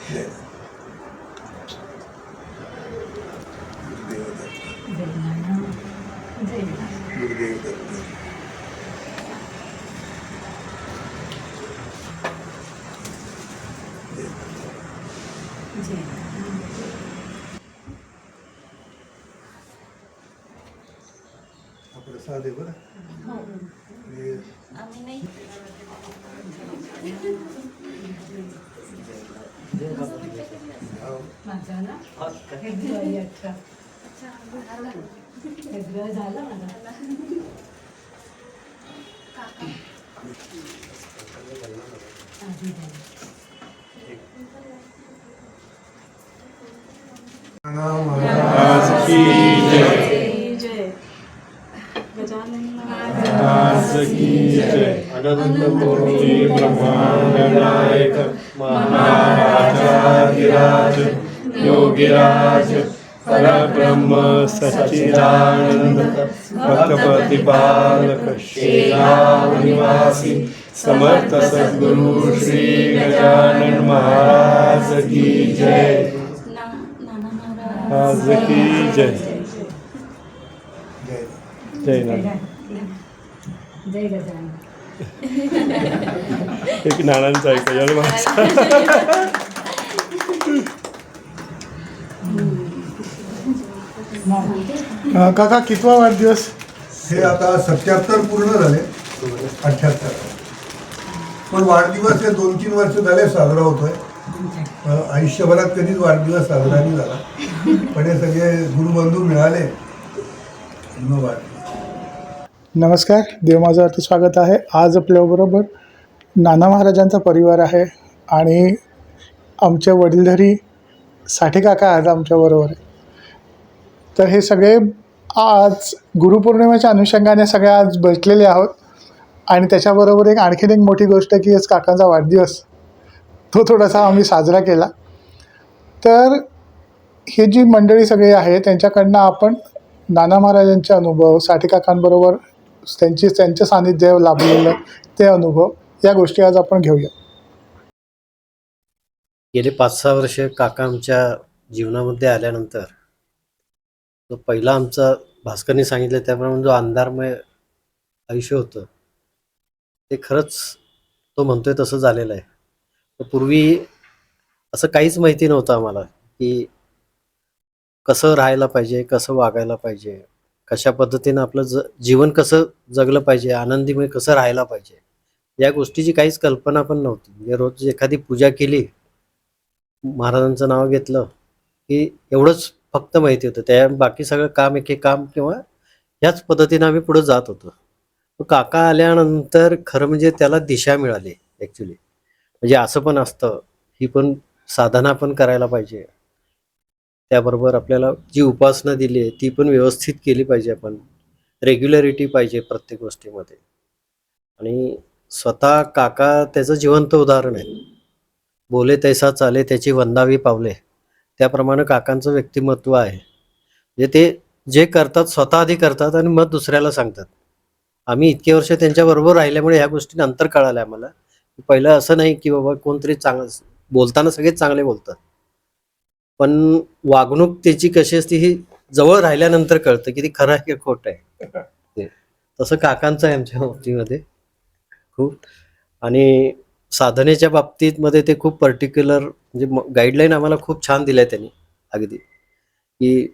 जय गुरुदेव दत्त. हा प्रसाद आहे बरं. महाराज की जय. महाराज की जय. अनंत कोटी ब्रह्मांड नायक महाराजाधिराज योगीराज परब्रह्म सच्चिदानंद भक्तप्रतिपालक श्रीराम निवासी समर्थ सद्गुरु श्री गजानन महाराज की जय. महाराज की जय. जय नाना. जय गजानन. एक नानांचा ऐका यार माझा. काका कितवा वाढदिवस? हे आता 77 पूर्ण झाले. 78. पण वाढदिवस हे 2-3 वर्ष झाले साजरा होतोय. आयुष्यभरात कधीच वाढदिवस साजरा नाही झाला. पण हे सगळे गुरुबंधू मिळाले मग वाढदिवस. नमस्कार, देव माझ्यावरती स्वागत आहे. आज आपल्याबरोबर नाना महाराजांचा परिवार आहे आणि आमचे वडीलधारी साठे काका आज आमच्याबरोबर आहे. तर हे सगळे आज गुरुपौर्णिमेच्या अनुषंगाने सगळे आज बसलेले आहोत. आणि त्याच्याबरोबर आणखीन एक मोठी गोष्ट की आज काकांचा वाढदिवस तो थोडासा आम्ही साजरा केला. तर हे जी मंडळी सगळी आहे त्यांच्याकडनं आपण नाना महाराजांचे अनुभव, साठे काकांबरोबर त्यांच्या सानिध्य लाभलेलं ते अनुभव या गोष्टी आज आपण घेऊया. गेले 5-6 वर्ष काका आमच्या जीवनामध्ये आल्यानंतर जो पहिला आमचा भास्करने सांगितलं त्याप्रमाणे जो अंधारमय आयुष्य होतं ते खरंच तो म्हणतोय तसं झालेलं आहे. पूर्वी असं काहीच माहिती नव्हतं आम्हाला की कसं राहायला पाहिजे, कसं वागायला पाहिजे, कशा पद्धतीनं आपलं जीवन कसं जगलं पाहिजे, आनंदीमय कसं राहायला पाहिजे, या गोष्टीची काहीच कल्पना पण नव्हती. म्हणजे रोज एखादी पूजा केली, महाराजांचं नाव घेतलं की एवढंच फक्त माहिती होतं. त्या बाकी सगळं काम एक काम किंवा ह्याच पद्धतीनं आम्ही पुढे जात होतो. काका आल्यानंतर खरं म्हणजे त्याला दिशा मिळाली ॲक्च्युली. म्हणजे असं पण असतं, ही पण साधना पण करायला पाहिजे, त्याबरोबर आपल्याला जी उपासना दिली आहे ती पण व्यवस्थित केली पाहिजे. आपण रेग्युलरिटी पाहिजे प्रत्येक गोष्टीमध्ये. आणि स्वतः काका त्याचं जिवंत उदाहरण आहे. बोले तैसा चाले त्याची वंदावी पावले, त्याप्रमाणे काकांचं व्यक्तिमत्व आहे. म्हणजे ते जे करतात स्वतः आधी करतात आणि मग दुसऱ्याला सांगतात. आम्ही इतके वर्ष त्यांच्याबरोबर राहिल्यामुळे ह्या गोष्टी नंतर कळाल्या आम्हाला. पहिलं असं नाही की बाबा कोणतरी चांगलं बोलताना सगळेच चांगले बोलतात, पण वागणूक त्याची कशी असते ही जवळ राहिल्यानंतर कळतं की ती खरं आहे की खोटं आहे. तसं काकांचं आहे आमच्या बाबतीमध्ये खूप. आणि साधनेच्या बाबतीत मध्ये ते खूप पर्टिक्युलर म्हणजे गाईडलाईन आम्हाला खूप छान दिल्या त्यांनी. अगदी की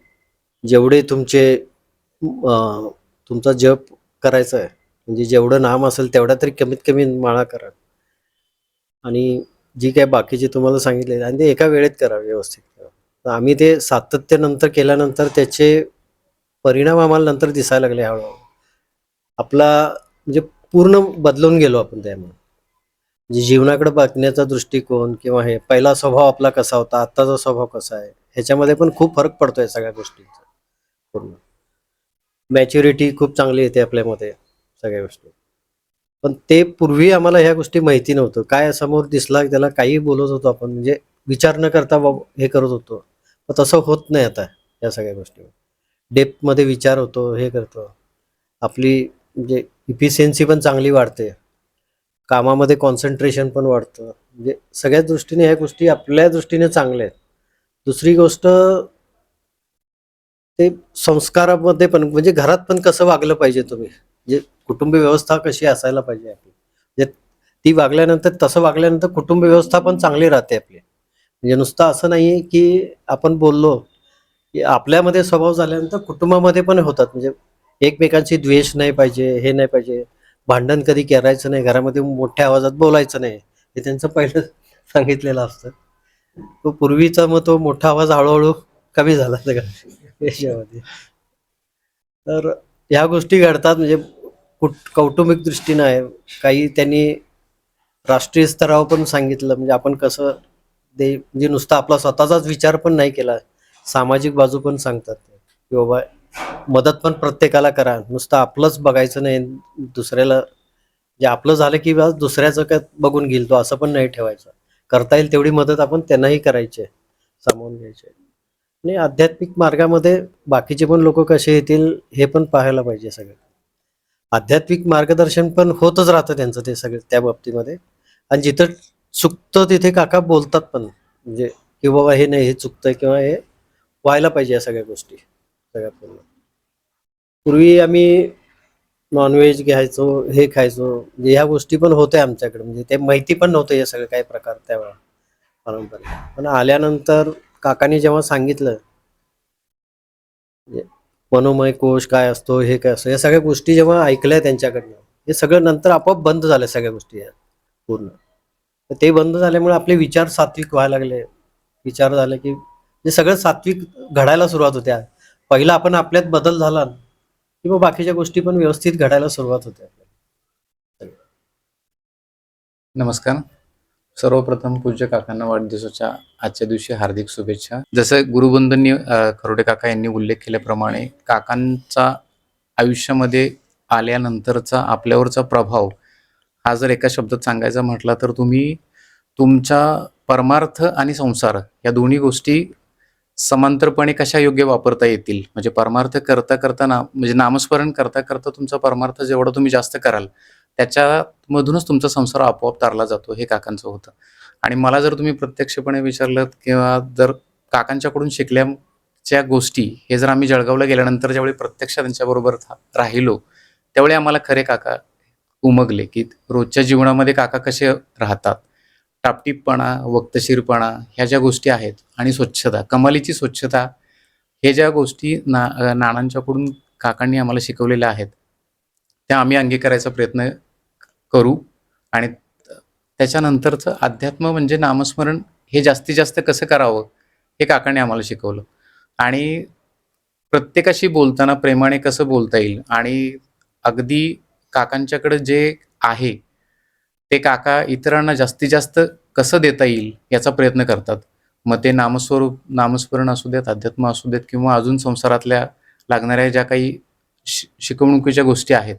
जेवढे तुमचा जप करायचा आहे, म्हणजे जेवढं नाम असेल तेवढा तरी कमीत कमी माळा करा. आणि जी काय बाकीचे तुम्हाला सांगितले आणि ते एका वेळेत करा व्यवस्थित. तर आम्ही ते सातत्य नंतर केल्यानंतर त्याचे परिणाम आम्हाला नंतर दिसायला लागले. हळूहळू आपला म्हणजे पूर्ण बदलून गेलो आपण त्यामुळे. म्हणजे जीवनाकडे बघण्याचा दृष्टिकोन किंवा हे पहिला स्वभाव आपला कसा होता, आत्ताचा स्वभाव कसा आहे, ह्याच्यामध्ये पण खूप फरक पडतोय सगळ्या गोष्टींचा. पूर्ण मॅच्युरिटी खूप चांगली येते आपल्यामध्ये सगळ्या गोष्टी. पण ते पूर्वी आम्हाला ह्या गोष्टी माहिती नव्हतं. काय समोर दिसला त्याला काही बोलत होतो आपण, म्हणजे विचार न करता हे करत होतो. पण तसं होत नाही आता या सगळ्या गोष्टी. डेप्थमध्ये विचार होतो, हे करतो. आपली म्हणजे इफिशियन्सी पण चांगली वाढते. कामामध्ये कॉन्सन्ट्रेशन पण वाढतं. म्हणजे सगळ्याच दृष्टीने ह्या गोष्टी आपल्या दृष्टीने चांगल्या आहेत. दुसरी गोष्ट ते संस्कारामध्ये पण म्हणजे घरात पण कसं वागलं पाहिजे तुम्ही, म्हणजे कुटुंब व्यवस्था कशी असायला पाहिजे आपली, म्हणजे ती वागल्यानंतर तसं वागल्यानंतर कुटुंब व्यवस्था पण चांगली राहते आपली. म्हणजे नुसतं असं नाहीये की आपण बोललो की आपल्यामध्ये स्वभाव झाल्यानंतर कुटुंबामध्ये पण होतात. म्हणजे एकमेकांशी द्वेष नाही पाहिजे, हे नाही पाहिजे, भांडण कधी करायचं नाही, घरामध्ये मोठ्या आवाजात बोलायचं नाही, हे त्यांचं पहिलं सांगितलेलं असतं. तो पूर्वीचा मग तो मोठा आवाज हळूहळू कमी झाला सगळ्या याच्यामध्ये. तर ह्या गोष्टी घडतात. म्हणजे कौटुंबिक दृष्टीनं आहे. काही त्यांनी राष्ट्रीय स्तरावर पण सांगितलं. म्हणजे आपण कसं म्हणजे नुसता आपला स्वतःचाच विचार पण नाही केला, सामाजिक बाजू पण सांगतात ते, की बाबा मदत पण प्रत्येकाला करा, नुसतं आपलंच बघायचं नाही, दुसऱ्याला जे आपलं झालं की बस दुसऱ्याचं काय बघून घेईल तो, असं पण नाही ठेवायचं. करता येईल तेवढी मदत आपण त्यांनाही करायची आहे, सामावून घ्यायची आहे. आणि आध्यात्मिक मार्गामध्ये बाकीचे पण लोक कसे येतील हे पण पाहायला पाहिजे. सगळं आध्यात्मिक मार्गदर्शन पण होतच राहतं त्यांचं ते सगळं त्या बाबतीमध्ये. आणि जिथं चुकतं तिथे काका बोलतात पण, म्हणजे की बाबा हे नाही, हे चुकतंय किंवा हे व्हायला पाहिजे, या सगळ्या गोष्टी सगळ्या पूर्ण. पूर्वी आम्ही नॉनव्हेज घ्यायचो, हे खायचो, म्हणजे ह्या गोष्टी पण होत्या आमच्याकडे. म्हणजे ते माहिती पण नव्हतं हे सगळे काही प्रकार त्यावेळा परंपरा. पण आल्यानंतर काकांनी जेव्हा सांगितलं म्हणजे मनोमय कोश काय असतो, हे काय असतं, या सगळ्या गोष्टी जेव्हा ऐकल्या त्यांच्याकडनं, हे सगळं नंतर आपोआप बंद झाल्या सगळ्या गोष्टी या पूर्ण. तर ते बंद झाल्यामुळे आपले विचार सात्विक व्हायला लागले. विचार झाले की म्हणजे सगळं सात्विक घडायला सुरुवात होत्या. पहिला आपण आपल्यात बदल झाला की मग बाकीच्या गोष्टी पण व्यवस्थित घडायला सुरुवात होते आपल्याला. नमस्कार. सर्वप्रथम पूज्य काकांना वाढदिवसाच्या आजच्या दिवशी हार्दिक शुभेच्छा. जसं गुरुबंधूंनी खरोडे काका यांनी उल्लेख केल्याप्रमाणे काकांचा आयुष्यामध्ये आल्यानंतरचा आपल्यावरचा प्रभाव हा जर एका शब्दात सांगायचा म्हटला तर तुम्ही तुमचा परमार्थ आणि संसार या दोन्ही गोष्टी समांतरपणे कशा योग्य वापरता येतील, म्हणजे परमार्थ करता करताना म्हणजे नामस्मरण करता करता तुमचा परमार्थ जेवढा तुम्ही जास्त कराल त्याच्यामधूनच तुमचा संसार आपोआप तारला जातो, हे काकांचं होतं. आणि मला जर तुम्ही प्रत्यक्षपणे विचारलं किंवा जर काकांच्याकडून शिकल्याच्या गोष्टी हे जर आम्ही जळगावला गेल्यानंतर ज्यावेळी प्रत्यक्ष त्यांच्याबरोबर राहिलो त्यावेळी आम्हाला खरे काका उमगले, की रोजच्या जीवनामध्ये काका कसे राहतात, टापटीपणा, वक्तशीरपणा ह्या ज्या गोष्टी आहेत आणि स्वच्छता, कमालीची स्वच्छता, हे ज्या गोष्टी नानांच्याकडून काकांनी आम्हाला शिकवलेल्या आहेत त्या आम्ही अंगीकारायचा प्रयत्न करू. आणि त्याच्यानंतरचं अध्यात्म म्हणजे नामस्मरण हे जास्तीत जास्त कसं करावं हे काकांनी आम्हाला शिकवलं. आणि प्रत्येकाशी बोलताना प्रेमाने कसं बोलता येईल आणि अगदी काकांच्याकडे जे आहे ते काका इतरांना जास्तीत जास्त कसं देता येईल याचा प्रयत्न करतात. मग ते नामस्मरण असू देत, अध्यात्म असू देत किंवा अजून संसारातल्या लागणाऱ्या ज्या काही शिकवणुकीच्या गोष्टी आहेत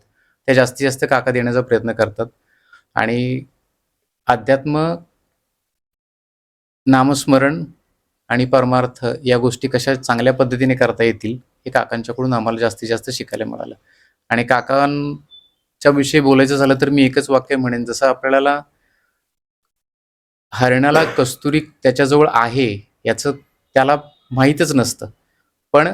त्या जास्तीत जास्त काका देण्याचा प्रयत्न करतात. आणि अध्यात्म, नामस्मरण आणि परमार्थ या गोष्टी कशा चांगल्या पद्धतीने करता येतील हे काकांच्याकडून आम्हाला जास्तीत जास्त शिकायला मिळालं. आणि काकांच्या विषयी बोलायचं झालं तर मी एकच वाक्य म्हणेन, जसं आपल्याला हरणाला कस्तुरी त्याच्याजवळ आहे याचं त्याला माहीतच नसतं, पण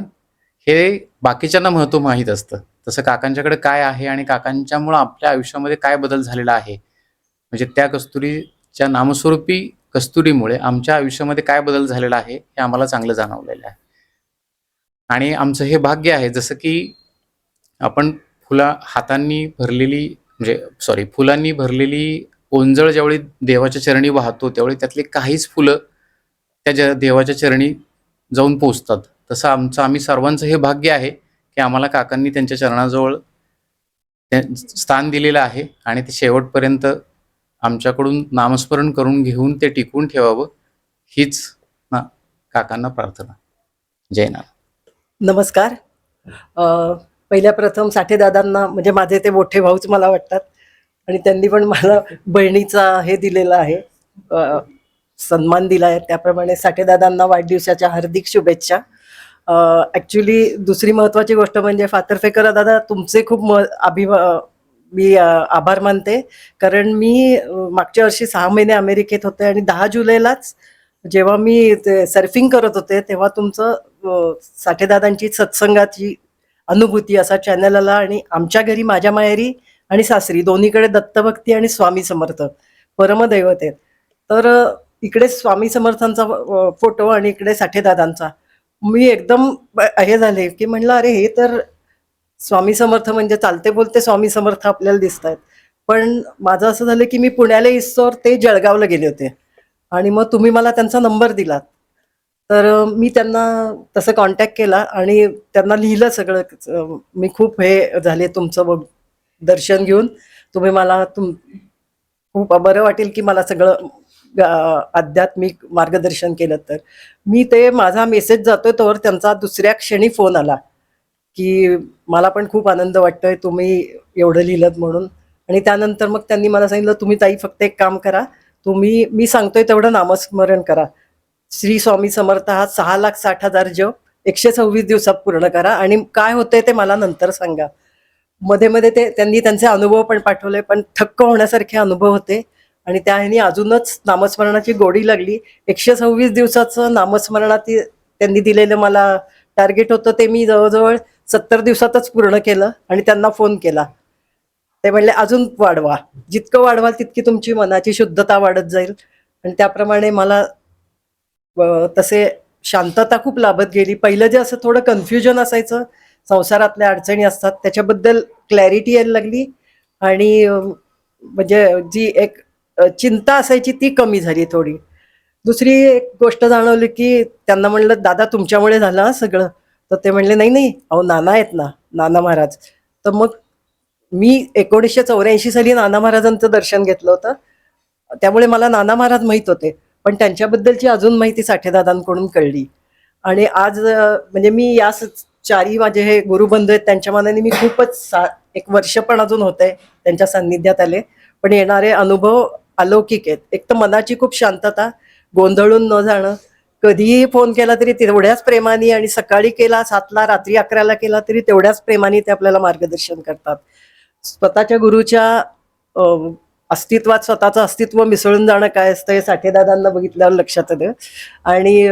हे बाकीच्यांना महत्त्व माहीत असतं, तसं काकांच्याकडे काय आहे आणि काकांच्यामुळं आपल्या आयुष्यामध्ये काय बदल झालेला आहे, म्हणजे त्या कस्तुरीच्या नामस्वरूपी कस्तुरीमुळे आमच्या आयुष्यामध्ये काय बदल झालेला आहे हे आम्हाला चांगलं जाणवलेलं आहे. आणि आमचं हे भाग्य आहे, जसं की आपण हातांनी भरलेली फुलांनी भरलेली ओंजळ ज्यावेळी देवाच्या चरणी वाहतो त्यावेळी त्यातली काहीच फुलं त्या देवाच्या चरणी जाऊन पोचतात. तसं आम्ही सर्वांचं हे भाग्य आहे की आम्हाला काकांनी त्यांच्या चरणाजवळ स्थान दिलेलं आहे आणि ते शेवटपर्यंत आमच्याकडून नामस्मरण करून घेऊन ते टिकवून ठेवावं हीच काकांना प्रार्थना. जय नारायण. नमस्कार. पहिल्या प्रथम साठेदादांना, म्हणजे माझे ते मोठे भाऊच मला वाटतात, आणि त्यांनी पण मला बहिणीचा हे दिलेला आहे, सन्मान दिला आहे. त्याप्रमाणे साठेदादांना वाढदिवसाच्या हार्दिक शुभेच्छा. ॲक्च्युली दुसरी महत्त्वाची गोष्ट म्हणजे फातर्फेकर दादा, तुमचे खूप मी आभार मानते. कारण मी मागच्या वर्षी 6 महिने अमेरिकेत होते आणि 10 जुलैलाच जेव्हा मी ते सर्फिंग करत होते तेव्हा तुमचं साठेदादांची सत्संगाची अनुभूती असा चॅनल आला आणि आमच्या घरी माझ्या माहेरी आणि सासरी दोन्हीकडे दत्तभक्ती आणि स्वामी समर्थ परमदैवत आहेत. तर इकडे स्वामी समर्थांचा फोटो आणि इकडे साठेदादांचा मी एकदम हे झाले की म्हणलं अरे हे तर स्वामी समर्थ म्हणजे चालते बोलते स्वामी समर्थ आपल्याला दिसत आहेत. पण माझं असं झालं की मी पुण्याला इस्तोर ते जळगावला गेले होते आणि मग तुम्ही मला त्यांचा नंबर दिलात. तर मी त्यांना तसं कॉन्टॅक्ट केला आणि त्यांना लिहिलं सगळं. मी खूप हे झाले तुमचं दर्शन घेऊन. तुम्ही मला खूप बरं वाटेल की मला सगळं आध्यात्मिक मार्गदर्शन केलं. तर मी ते माझा मेसेज जातोय तोवर त्यांचा दुसऱ्या क्षणी फोन आला की मला पण खूप आनंद वाटतोय तुम्ही एवढं लिहिलं म्हणून. आणि त्यानंतर मग त्यांनी मला सांगितलं तुम्ही ताई फक्त एक काम करा, तुम्ही मी सांगतोय तेवढं नामस्मरण करा. श्री स्वामी समर्थ हा 6,60,000 जप 126 दिवसात पूर्ण करा आणि काय होतंय ते मला नंतर सांगा. मध्ये मध्ये त्यांनी त्यांचे अनुभव पण पाठवले, पण थक्क होण्यासारखे अनुभव होते आणि त्या ह्यानी अजूनच नामस्मरणाची गोडी लागली. 126 दिवसाचं नामस्मरणात त्यांनी दिलेलं मला टार्गेट होतं ते मी जवळजवळ 70 दिवसातच पूर्ण केलं आणि त्यांना फोन केला. ते म्हणले अजून वाढवा, जितकं वाढवाल तितकी तुमची मनाची शुद्धता वाढत जाईल. आणि त्याप्रमाणे मला तसे शांतता खूप लाभत गेली. पहिलं जे असं थोडं कन्फ्युजन असायचं, संसारातल्या अडचणी असतात त्याच्याबद्दल क्लॅरिटी यायला लागली आणि म्हणजे जी एक चिंता असायची ती कमी झाली थोडी. दुसरी एक गोष्ट जाणवली की त्यांना म्हणलं दादा तुमच्यामुळे झालं हा सगळं. तर ते म्हणले नाही नाही अहो नाना आहेत ना, नाना महाराज. तर मग मी 1984 साली नाना महाराजांचं दर्शन घेतलं होतं, त्यामुळे मला नाना महाराज माहीत होते. पण त्यांच्याबद्दलची अजून माहिती साठेदादांकडून कळली. आणि आज म्हणजे मी या 4 माझे हे गुरुबंधू आहेत त्यांच्या मानाने मी खूपच 1 वर्ष पण अजून होते त्यांच्या सान्निध्यात आले. पण येणारे अनुभव अलौकिक आहेत. एक तर मनाची खूप शांतता, गोंधळून न जाणं, कधीही फोन केला तरी तेवढ्याच प्रेमाने आणि सकाळी केला 7ला रात्री 11ला केला तरी तेवढ्याच प्रेमाने ते आपल्याला मार्गदर्शन करतात. स्वतःच्या गुरुच्या अस्तित्वात स्वतःचं अस्तित्व मिसळून जाणं काय असतं हे साठेदादांना बघितल्यावर लक्षात आलं. आणि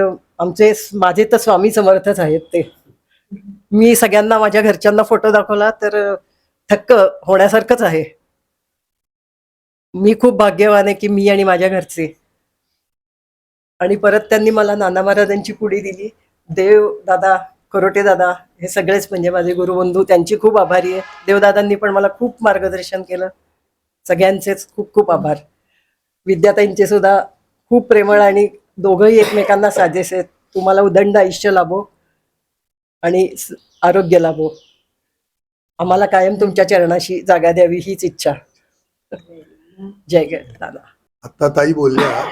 माझे तर स्वामी समर्थच आहेत ते. मी सगळ्यांना माझ्या घरच्यांना फोटो दाखवला तर थक्क होण्यासारखंच आहे. मी खूप भाग्यवान आहे की मी आणि माझ्या घरचे. आणि परत त्यांनी मला नाना महाराजांची पुडी दिली. देव दादा, खरोटे दादा हे सगळेच म्हणजे माझे गुरुबंधू, त्यांची खूप आभारी आहे. देवदादांनी पण मला खूप मार्गदर्शन केलं. सगळ्यांचेच खूप खूप आभार. विद्याताईंचे सुद्धा खूप प्रेमळ आणि दोघंही एकमेकांना साजेस आहेत. तुम्हाला उदंड आयुष्य लाभो आणि आरोग्य लाभो. आम्हाला कायम तुमच्या चरणाशी जागा द्यावी हीच इच्छा. जय दादा. आता ताई बोलल्या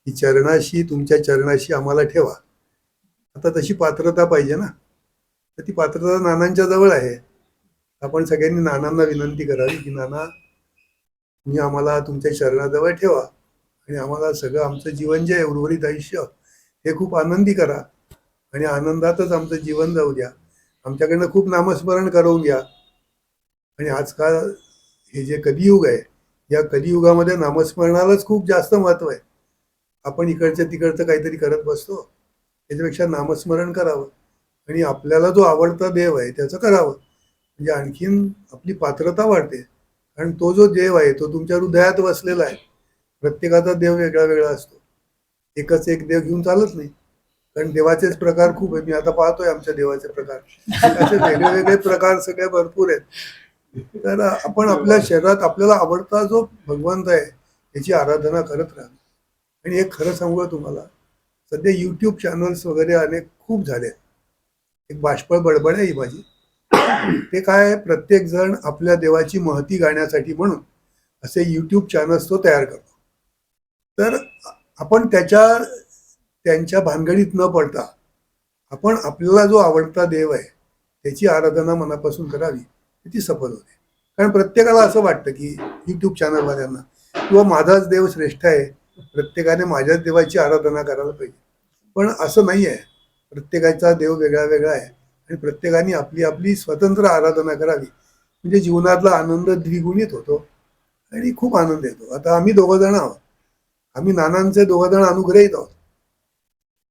की चरणाशी, तुमच्या चरणाशी आम्हाला ठेवा. आता तशी पात्रता पाहिजे ना, तर ती पात्रता नानांच्या जवळ आहे. आपण सगळ्यांनी नानांना विनंती करावी की नाना तुम्ही आम्हाला तुमच्या चरणाजवळ ठेवा आणि आम्हाला सगळं आमचं जीवन जे आहे उर्वरित आयुष्य हे खूप आनंदी करा आणि आनंदातच आमचं जीवन जाऊ द्या. आमच्याकडनं खूप नामस्मरण करवून घ्या. आणि आजकाल हे जे कलियुग आहे, या कलियुगामध्ये नामस्मरणालाच खूप जास्त महत्व आहे. आपण इकडचं तिकडचं काहीतरी करत बसतो, त्याच्यापेक्षा नामस्मरण करावं आणि आपल्याला जो आवडता देव आहे त्याचं करावं, म्हणजे आणखीन आपली पात्रता वाढते. कारण तो जो देव आहे तो तुमच्या हृदयात वसलेला आहे. प्रत्येकाचा देव वेगळा वेगळा असतो. एकच एक देव घेऊन चालत नाही, कारण देवाचेच प्रकार खूप आहे. मी आता पाहतोय आमच्या देवाचे प्रकार, असे वेगळे वेगळे प्रकार सगळे भरपूर आहेत. तर आपण आपल्या शरीरात आपल्याला आवडता जो भगवंत आहे त्याची आराधना करत राहा. आणि एक खरं सांगू तुम्हाला, सध्या यूट्यूब चॅनल्स वगैरे अनेक खूप झाले. एक बाष्पळ बडबड आहे ही माझी. ते काय, प्रत्येक जण आपल्या देवाची महती गाण्यासाठी म्हणून असे यूट्यूब चॅनल्स तो तयार करतो. तर आपण त्यांच्या भानगडीत न पडता आपण आपल्याला जो आवडता देव आहे त्याची आराधना मनापासून करावी, ती सफल होते. कारण प्रत्येकाला असं वाटतं की यूट्यूब चॅनलवाल्यांना किंवा माझाच देव श्रेष्ठ आहे, प्रत्येकाने माझ्याच देवाची आराधना करायला पाहिजे. पण असं नाही आहे. प्रत्येकाचा देव वेगळा वेगळा आहे आणि प्रत्येकाने आपली आपली स्वतंत्र आराधना करावी. म्हणजे जीवनातला आनंद द्विगुणित होतो आणि खूप आनंद येतो. आता आम्ही दोघं जण आहोत, आम्ही नानांचे दोघं जण अनुग्रहित आहोत.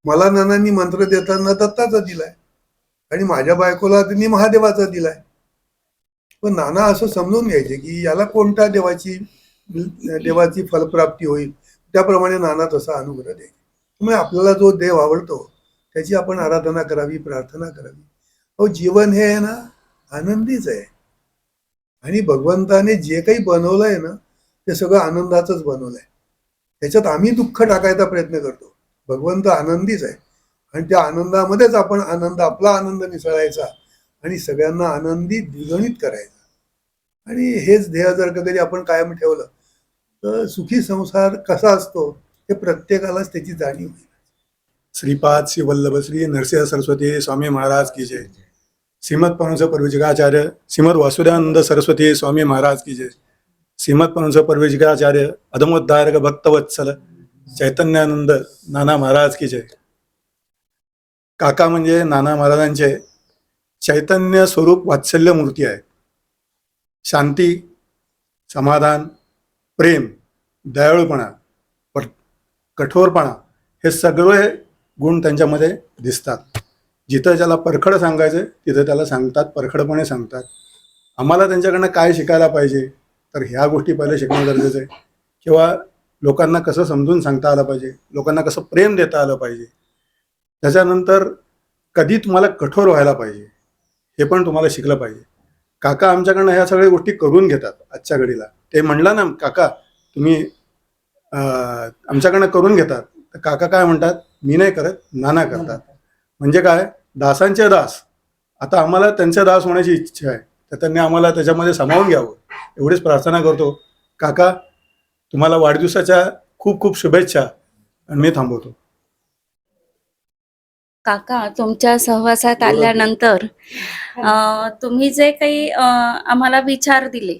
मला नानांनी मंत्र देताना दत्ताचा दिलाय आणि माझ्या बायकोला त्यांनी महादेवाचा दिलाय. पण नाना असं समजून घ्यायचे की याला कोणत्या देवाची फलप्राप्ती होईल, त्याप्रमाणे नाना तसा अनुग्रह द्यायचे. त्यामुळे आपल्याला जो देव आवडतो त्याची आपण आराधना करावी, प्रार्थना करावी. अहो, जीवन हे आहे ना आनंदीच आहे आणि भगवंताने जे काही बनवलंय ना ते सगळं आनंदाचंच बनवलंय. त्याच्यात आम्ही दुःख टाकायचा प्रयत्न करतो. भगवंत आनंदीच आहे आणि त्या आनंदामध्येच आपण आपला आनंद मिसळायचा आणि सगळ्यांना आनंदी द्विगुणित करायचा. आणि हेच ध्येय जर कधी आपण कायम ठेवलं तर सुखी संसार कसा असतो हे प्रत्येकालाच त्याची जाणीव होईल. श्रीपाद श्री वल्लभ श्री नरसिंह सरस्वती स्वामी महाराज की जय. श्रीमद परमहंस परिव्राजकाचार्य श्रीमद वासुदेवानंद सरस्वती स्वामी महाराज की जय. श्रीमद परमहंस परिव्राजकाचार्य अधमोद्धारक भक्तवत्सल चैतन्यानंद नाना महाराज की जय. काका म्हणजे नाना महाराजांचे चैतन्य स्वरूप वात्सल्य मूर्ती आहे. शांती, समाधान, प्रेम, दयाळूपणा, कठोरपणा हे सगळे गुण त्यांच्यामध्ये दिसतात. जिथं ज्याला परखड सांगायचं तिथं त्याला सांगतात, परखडपणे सांगतात. आम्हाला त्यांच्याकडनं काय शिकायला पाहिजे तर ह्या गोष्टी पहिले शिकणं गरजेचं आहे. किंवा लोकांना कसं समजून सांगता आलं पाहिजे, लोकांना कसं प्रेम देता आलं पाहिजे. त्याच्यानंतर कधी तुम्हाला कठोर व्हायला पाहिजे हे पण तुम्हाला शिकलं पाहिजे. काका आमच्याकडनं ह्या सगळ्या गोष्टी करून घेतात. आजच्या घडीला ते म्हणलं ना, काका तुम्ही आमच्याकडनं करून घेतात, तर काका काय म्हणतात, मी नाही करत, नाना करतात. म्हणजे काय, दासांचे दास. आता आम्हाला त्यांचे दास होण्याची इच्छा आहे, तर त्यांनी आम्हाला त्याच्यामध्ये सामावून घ्यावं एवढीच प्रार्थना करतो. काका तुम्हाला वाढदिवसाच्या खूप खूप शुभेच्छा आणि मी थांबवतो. काका, तुमच्या सहवासात आल्यानंतर तुम्ही जे काही आम्हाला विचार दिले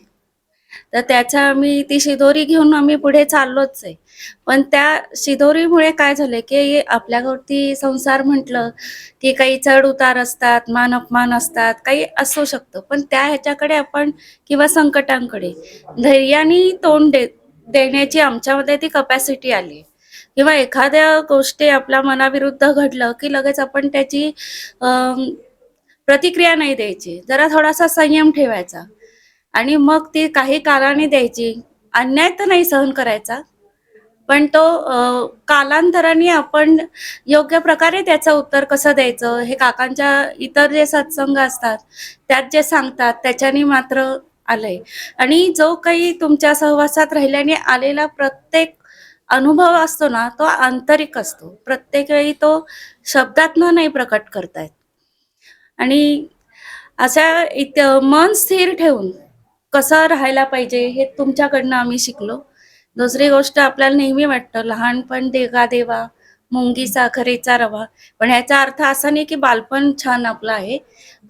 तर त्याच्या आम्ही ती शिदोरी घेऊन आम्ही पुढे चाललोच आहे. पण त्या शिदोरीमुळे काय झालं की आपल्यावरती संसार म्हटलं की काही चढ उतार असतात, मान अपमान असतात, काही असू शकतं. पण त्या ह्याच्याकडे आपण किंवा संकटांकडे धैर्याने तोंड देण्याची आमच्यामध्ये ती कपॅसिटी आली. किंवा एखाद्या गोष्टी आपल्या मनाविरुद्ध घडलं की लगेच आपण त्याची प्रतिक्रिया नाही द्यायची, जरा थोडासा संयम ठेवायचा आणि मग ती काही कालाने द्यायची. अन्याय तर नाही सहन करायचा, पण तो कालांतराने आपण योग्य प्रकारे त्याचं उत्तर कसं द्यायचं हे काकांच्या इतर जे सत्संग असतात त्यात जे सांगतात त्याच्याने मात्र आलंय. आणि जो काही तुमच्या सहवासात राहिल्याने आलेला प्रत्येक अनुभव असतो ना तो आंतरिक असतो. प्रत्येक वेळी तो शब्दातनं नाही प्रकट करतायत. आणि अशा मन स्थिर ठेवून कसं राहायला पाहिजे हे तुमच्याकडनं आम्ही शिकलो. दुसरी गोष्ट, आपल्याला नेहमी वाटतं लहानपण देगा देवा मुंगी साखरेचा रवा, पण ह्याचा अर्थ असा नाही की बालपण छान आपलं आहे.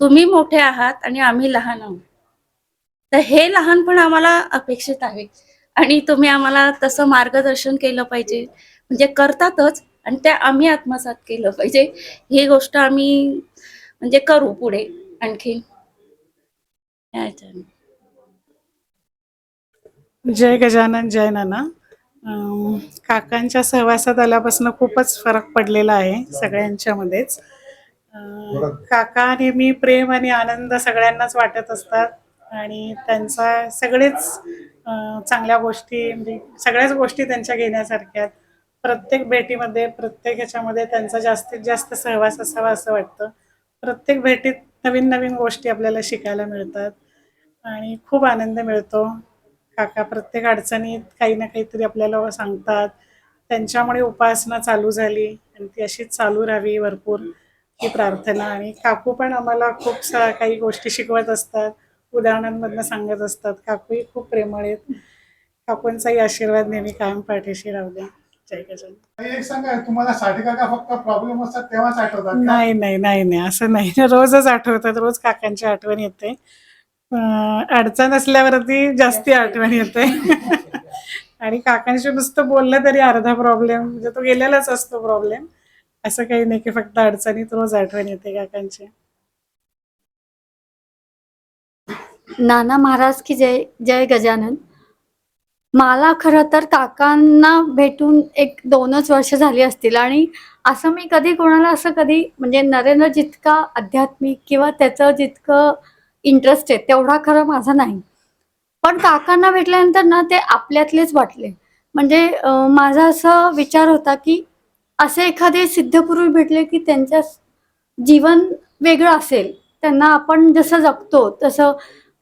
तुम्ही मोठे आहात आणि आम्ही लहान आहोत, तर हे लहानपण आम्हाला अपेक्षित आहे आणि तुम्ही आम्हाला तसं मार्गदर्शन केलं पाहिजे. म्हणजे करतातच आणि ते आम्ही आत्मसात केलं पाहिजे. ही गोष्ट आम्ही म्हणजे करू पुढे आणखी. जय गजानन, जय नाना. काकांच्या सहवासात आल्यापासून खूपच फरक पडलेला आहे सगळ्यांच्यामध्येच. काका नेहमी प्रेम आणि आनंद सगळ्यांनाच वाटत असतात आणि त्यांचा सगळेच चांगल्या गोष्टी म्हणजे सगळ्याच गोष्टी त्यांच्या घेण्यासारख्या आहेत. प्रत्येक भेटीमध्ये, प्रत्येक ह्याच्यामध्ये त्यांचा जास्तीत जास्त सहवास असावा असं वाटतं. प्रत्येक भेटीत नवीन नवीन गोष्टी आपल्याला शिकायला मिळतात आणि खूप आनंद मिळतो. काका प्रत्येक अडचणीत काही ना काहीतरी आपल्याला सांगतात. त्यांच्यामुळे उपासना चालू झाली आणि ती अशीच चालू राहावी भरपूर ही प्रार्थना. आणि काकू पण आम्हाला खूप काही गोष्टी शिकवत असतात, उदाहरणांमधनं सांगत असतात. काकूही खूप प्रेमळ आहेत. काकूंचाही आशीर्वाद नेहमी कायम पाठीशी राहू द्या. जय गजानन. एक सांगा, तुम्हाला साठी काका फक्त प्रॉब्लेम असतात तेव्हाच आठवतात? नाही नाही नाही नाही, असं नाही. रोजच आठवतात, रोज काकांची आठवण येते. अडचण असल्यावरती जास्ती आठवण येते. आणि काकांशी नुसतं बोललं तरी अर्धा प्रॉब्लेम म्हणजे तो गेलेलाच असतो प्रॉब्लेम. असं काही नाही की फक्त अडचणीत रोज आठवण येते काकांची. नाना महाराज की जय. जय गजानन. मला खरं तर काकांना भेटून 1-2च वर्ष झाली असतील आणि असं मी कधी कोणाला असं कधी म्हणजे नरेंद्र जितका आध्यात्मिक किंवा त्याचं जितकं इंटरेस्ट आहे तेवढा खरं माझा नाही. पण काकांना भेटल्यानंतर ना ते आपल्यातलेच वाटले. म्हणजे माझा असा विचार होता की असे एखादे सिद्धपुरुष भेटले की त्यांच्या जीवन वेगळं असेल. त्यांना आपण जसं जगतो तसं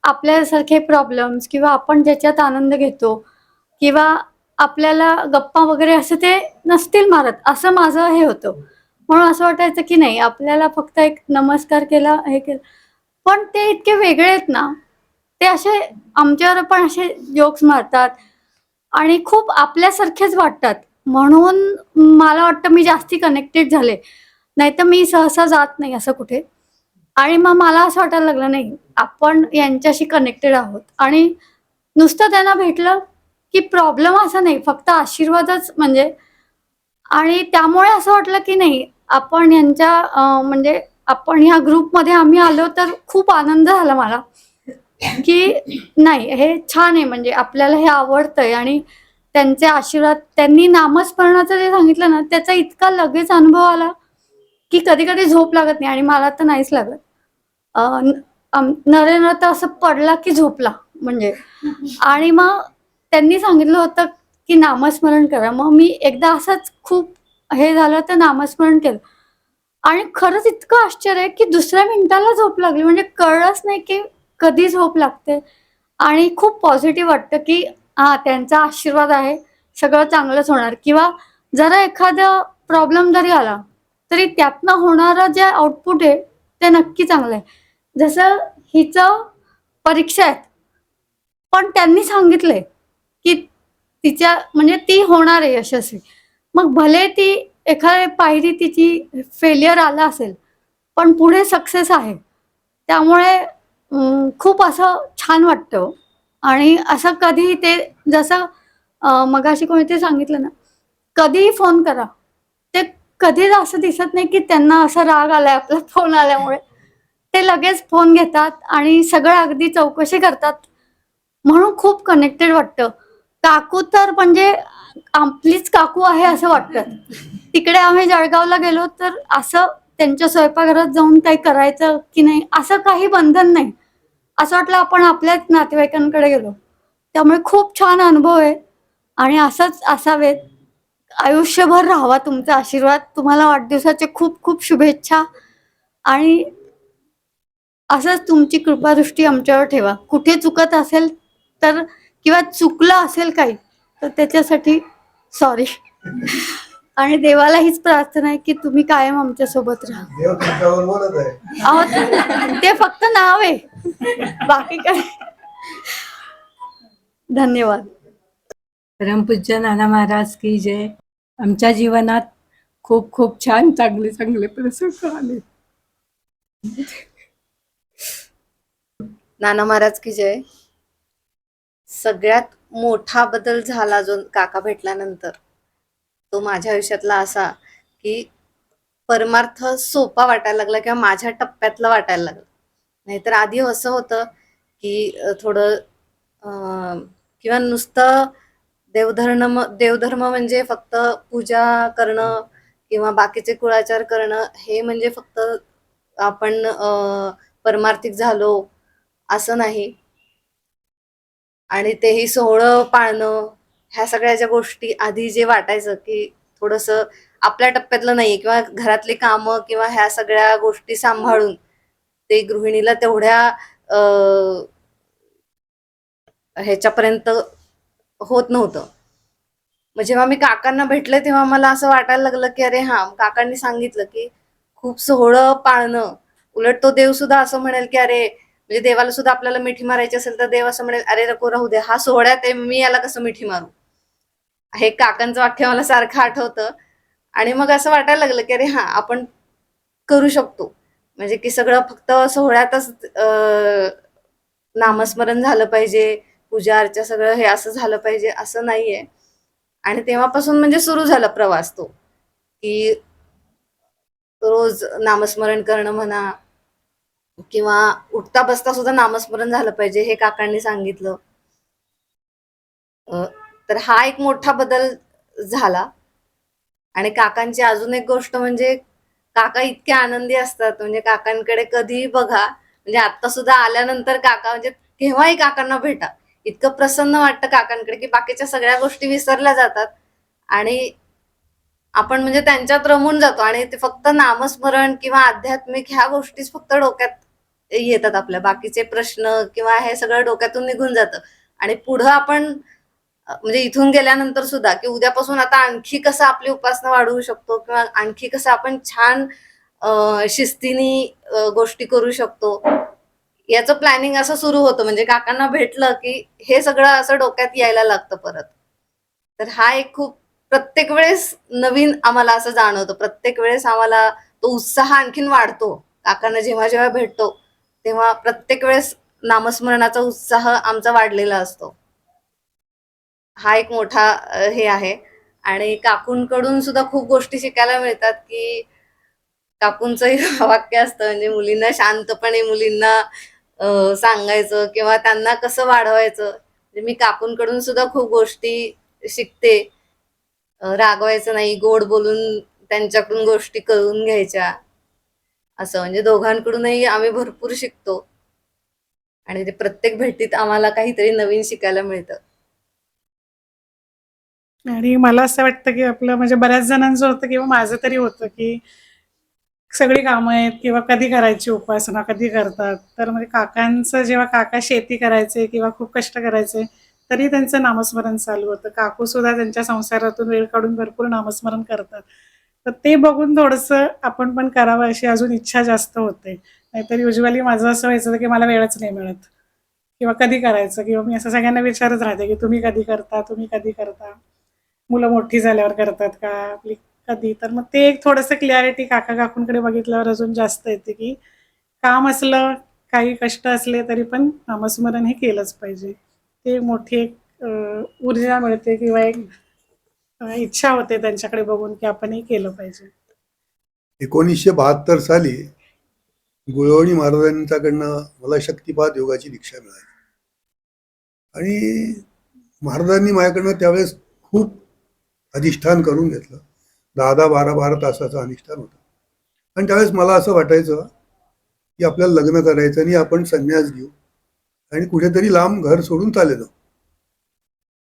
आपल्यासारखे प्रॉब्लेम्स किंवा आपण ज्याच्यात आनंद घेतो किंवा आपल्याला गप्पा वगैरे असं ते नसतील मारत, असं माझं हे होतं. म्हणून असं वाटायचं की नाही आपल्याला फक्त एक नमस्कार केला, हे केलं. पण ते इतके वेगळे आहेत ना, ते असे आमच्यावर पण असे जोक्स मारतात आणि खूप आपल्यासारखेच वाटतात. म्हणून मला वाटतं मी जास्ती कनेक्टेड झाले. नाहीतर मी सहसा जात नाही असं कुठे. आणि मग मला असं वाटायला लागलं नाही, आपण यांच्याशी कनेक्टेड आहोत आणि नुसतं त्यांना भेटलं की प्रॉब्लेम असा नाही, फक्त आशीर्वादच म्हणजे. आणि त्यामुळे असं वाटलं की नाही आपण यांच्या म्हणजे आपण ह्या ग्रुपमध्ये आम्ही आलो तर खूप आनंद झाला मला, की नाही हे छान आहे म्हणजे आपल्याला हे आवडतंय. आणि त्यांचे आशीर्वाद त्यांनी नामस्मरणाचं जे सांगितलं ना त्याचा इतका लगेच अनुभव आला की कधी-कधी झोप लागत नाही आणि मला तर नाहीच लागत. नरेंद्र तर असं पडला की झोपला म्हणजे. आणि मग त्यांनी सांगितलं होतं की नामस्मरण करा. मग मी एकदा असंच खूप हे झालं तर नामस्मरण केलं आणि खरंच इतकं आश्चर्य आहे की दुसऱ्या मिनिटाला झोप लागली. म्हणजे कळलंच नाही की कधी झोप लागते आणि खूप पॉझिटिव्ह वाटतं की हां, त्यांचा आशीर्वाद आहे, सगळं चांगलंच होणार. किंवा जरा एखादा प्रॉब्लेम जरी आला तरी त्यातनं होणारं जे आउटपुट आहे ते नक्की चांगलं आहे. जसं हिचं परीक्षा आहेत, पण त्यांनी सांगितलंय की तिच्या म्हणजे ती होणार आहे यशस्वी. मग भले ती एखादी पायरी तिची फेल्युअर आला असेल, पण पुढे सक्सेस आहे. त्यामुळे खूप असं छान वाटतं. आणि असं कधी ते जसं मगाशी कोणीतरी सांगितलं ना, कधीही फोन करा. ते कधीच असं दिसत नाही की त्यांना असा राग आलाय आपला फोन आल्यामुळे. ते लगेच फोन घेतात आणि सगळं अगदी चौकशी करतात. म्हणून खूप कनेक्टेड वाटतं. काकू तर म्हणजे आपलीच काकू आहे असं वाटतं. तिकडे आम्ही जळगावला गेलो तर असं त्यांच्या स्वयंपाकघरात जाऊन काही करायचं की नाही असं काही बंधन नाही. असं वाटलं आपण आपल्याच नातेवाईकांकडे गेलो. त्यामुळे खूप छान अनुभव आहे आणि असंच असावेत. आयुष्यभर राहावा तुमचा आशीर्वाद. तुम्हाला वाढदिवसाचे खूप खूप शुभेच्छा आणि असंच तुमची कृपादृष्टी आमच्यावर ठेवा. कुठे चुकत असेल तर किंवा चुकलं असेल काही तर त्याच्यासाठी सॉरी. आणि देवाला हीच प्रार्थना आहे की तुम्ही कायम आमच्या सोबत राहा. देव तुमच्यावर बोलत आहे. अहो, ते फक्त नाव आहे, बाकी काय. धन्यवाद. परमपूज्य नाना महाराज की जय. आमच्या जीवनात खूप खूप छान चांगले चांगले प्रसंग आले. नाना महाराज की जय. सगळ्यात मोठा बदल झाला जो काका भेटल्यानंतर तो माझ्या आयुष्यातला असा की परमार्थ सोपा वाटायला लागला किंवा माझ्या टप्प्यातला वाटायला लागला. नाहीतर आधी असं होतं की थोडं किंवा नुसतं देवधर्म म्हणजे फक्त पूजा करणं किंवा बाकीचे कुळाचार करणं हे म्हणजे फक्त आपण परमार्थिक झालो असं नाही. आणि तेही सोहळं पाळणं ह्या सगळ्या ज्या गोष्टी आधी जे वाटायचं की थोडंसं आपल्या टप्प्यातलं नाही किंवा घरातली कामं किंवा ह्या सगळ्या गोष्टी सांभाळून ते गृहिणीला तेवढ्या ह्याच्यापर्यंत होत नव्हतं. मग जेव्हा मी काकांना भेटले तेव्हा मला असं वाटायला लागलं की अरे हा, काकांनी सांगितलं की खूप सोहळं पाळणं. उलट तो देव सुद्धा असं म्हणेल की अरे म्हणजे देवाला सुद्धा आपल्याला मिठी मारायची असेल तर देव असं म्हणेल अरे नको राहू दे, हा सोहळ्यात आहे, मी याला कसं मिठी मारू. हे काकांचं वाक्य मला सारखं आठवतं. आणि मग असं वाटायला लागलं की अरे हा, आपण करू शकतो. म्हणजे की सगळं फक्त सोहळ्यातच नामस्मरण झालं पाहिजे, पूजा अर्चा सगळं हे असं झालं पाहिजे असं नाहीये. आणि तेव्हापासून म्हणजे सुरू झाला प्रवास तो की रोज नामस्मरण करणं म्हणा किंवा उठता बसता सुद्धा नामस्मरण झालं पाहिजे हे काकांनी सांगितलं. तर हा एक मोठा बदल झाला. आणि काकांची अजून एक गोष्ट म्हणजे काका इतके आनंदी असतात, म्हणजे काकांकडे कधीही बघा, म्हणजे आता सुद्धा आल्यानंतर काका म्हणजे केव्हाही काकांना भेटा, इतकं प्रसन्न वाटतं काकांकडे की बाकीच्या सगळ्या गोष्टी विसरल्या जातात आणि आपण म्हणजे त्यांच्यात रमून जातो आणि ते फक्त नामस्मरण किंवा आध्यात्मिक ह्या गोष्टीच फक्त डोक्यात येतात आपल्या. बाकीचे प्रश्न किंवा हे सगळं डोक्यातून निघून जातं आणि पुढं आपण म्हणजे इथून गेल्यानंतर सुद्धा की उद्यापासून आता आणखी कसं आपली उपासना वाढवू शकतो किंवा आणखी कसं आपण छान शिस्तीने गोष्टी करू शकतो याचं प्लॅनिंग असं सुरू होतं. म्हणजे काकांना भेटलं की हे सगळं असं डोक्यात यायला लागतं परत. तर हा एक खूप प्रत्येक वेळेस नवीन आम्हाला असं जाणवतं. प्रत्येक वेळेस आम्हाला तो उत्साह आणखीन वाढतो. काकांना जेव्हा जेव्हा भेटतो तेव्हा प्रत्येक वेळेस नामस्मरणाचा उत्साह आमचा वाढलेला असतो. हा एक मोठा हे आहे. आणि काकूंकडून सुद्धा खूप गोष्टी शिकायला मिळतात की काकूंचं एक वाक्य असतं म्हणजे मुलींना शांतपणे मुलींना सांगायचं किंवा त्यांना कसं वाढवायचं. म्हणजे मी काकूंकडून सुद्धा खूप गोष्टी शिकते. रागवायचं नाही, गोड बोलून त्यांच्याकडून गोष्टी करून घ्यायच्या. असं म्हणजे दोघांकडूनही आम्ही भरपूर शिकतो आणि ते प्रत्येक भेटीत आम्हाला काहीतरी नवीन शिकायला मिळतं. आणि मला असं वाटतं की आपलं म्हणजे बऱ्याच जणांचं होतं किंवा माझं तरी होतं की सगळी कामं आहेत किंवा कधी करायची उपासना, कधी करतात. तर म्हणजे काकांचं जेव्हा काका शेती करायचे किंवा खूप कष्ट करायचे, तरी त्यांचं नामस्मरण चालू होतं. काकूसुद्धा त्यांच्या संसारातून वेळ काढून भरपूर नामस्मरण करतात. तर ते बघून थोडंसं आपण पण करावं अशी अजून इच्छा जास्त होते. नाहीतर युजुअली माझं असं व्हायचं की मला वेळच नाही मिळत किंवा कधी करायचं किंवा मी असं सगळ्यांना विचारत राहते की तुम्ही कधी करता, तुम्ही कधी करता? मुलं मोठी झाल्यावर करतात का? आपली कधी? तर मग ते एक थोडंसं क्लॅरिटी काका-काकूंकडे बघितल्यावर अजून जास्त येते, की काम असलं, काही कष्ट असले तरी पण नामस्मरण हे केलंच पाहिजे. ते मोठी एक ऊर्जा मिळते किंवा एक इच्छा होते त्यांच्याकडे बघून, की आपणही केलं पाहिजे. 1972 साली गुळवणी महाराजांच्याकडनं मला शक्तिपात योगाची दीक्षा मिळाली आणि महाराजांनी माझ्याकडनं त्यावेळेस खूप अधिष्ठान करून घेतलं. 10-10, 12-12 तासाचं अधिष्ठान होतं आणि त्यावेळेस मला असं वाटायचं की आपल्याला लग्न करायचं आणि आपण संन्यास घेऊ आणि कुठेतरी लांब घर सोडून चालले जाऊ.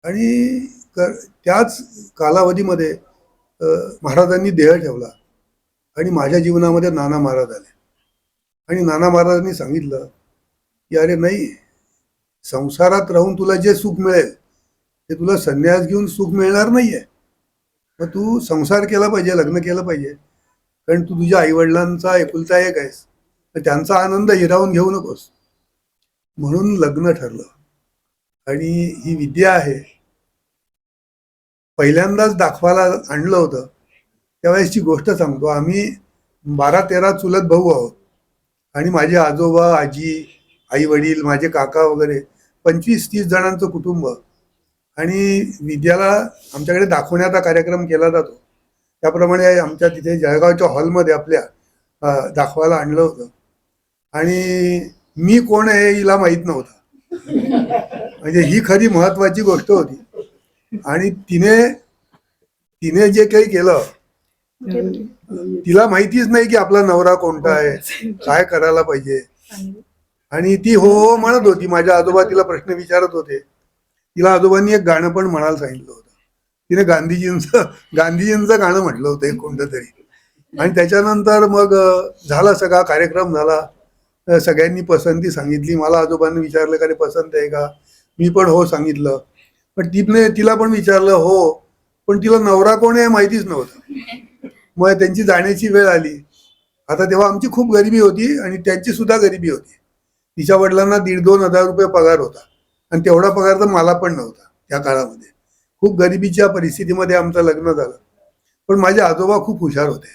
आणि त्याच कालावधीमध्ये महाराजांनी देह ठेवला आणि माझ्या जीवनामध्ये नाना महाराज आले आणि नाना महाराजांनी सांगितलं की अरे नाही, संसारात राहून तुला जे सुख मिळेल ते तुला संन्यास घेऊन सुख मिळणार नाहीये. मग तू संसार केला पाहिजे, लग्न केलं पाहिजे, कारण तू तुझ्या आईवडिलांचा एकुलता एक आहेस, तर त्यांचा आनंद हिरावून घेऊ नकोस. म्हणून लग्न ठरलं. आणि ही विद्या आहे पहिल्यांदाच दाखवायला आणलं होतं त्यावेळेसची गोष्ट सांगतो. आम्ही 12-13 चुलत भाऊ आहोत आणि माझे आजोबा, आजी, आई वडील, माझे काका वगैरे 25-30 जणांचं कुटुंब. आणि विद्याला आमच्याकडे दाखवण्याचा कार्यक्रम केला जातो त्याप्रमाणे आमच्या तिथे जळगावच्या हॉलमध्ये आपल्या दाखवायला आणलं होतं. आणि मी कोण आहे हिला माहीत नव्हतं. म्हणजे ही खरी महत्वाची गोष्ट होती. आणि तिने जे काही केलं तिला माहितीच नाही की आपला नवरा कोणता आहे, काय करायला पाहिजे. आणि ती हो हो म्हणत होती. माझ्या आजोबा तिला प्रश्न विचारत होते. तिला आजोबांनी एक गाणं पण म्हणायला सांगितलं होतं. तिने गांधीजींचं गाणं म्हटलं होतं एक कोणतं तरी. आणि त्याच्यानंतर मग झाला सगळा कार्यक्रम झाला. सगळ्यांनी पसंती सांगितली. मला आजोबांनी विचारलं का रे पसंत आहे का? मी पण हो सांगितलं. पण तिला पण विचारलं हो, पण तिला नवरा कोण आहे माहितीच नव्हतं. मग त्यांची जाण्याची वेळ आली. आता तेव्हा आमची खूप गरिबी होती आणि त्यांची सुद्धा गरिबी होती. तिच्या वडिलांना 1,500-2,000 हजार रुपये पगार होता आणि तेवढा पगार तर मला पण नव्हता त्या काळामध्ये. खूप गरिबीच्या परिस्थितीमध्ये आमचं लग्न झालं. पण माझे आजोबा खूप हुशार होते.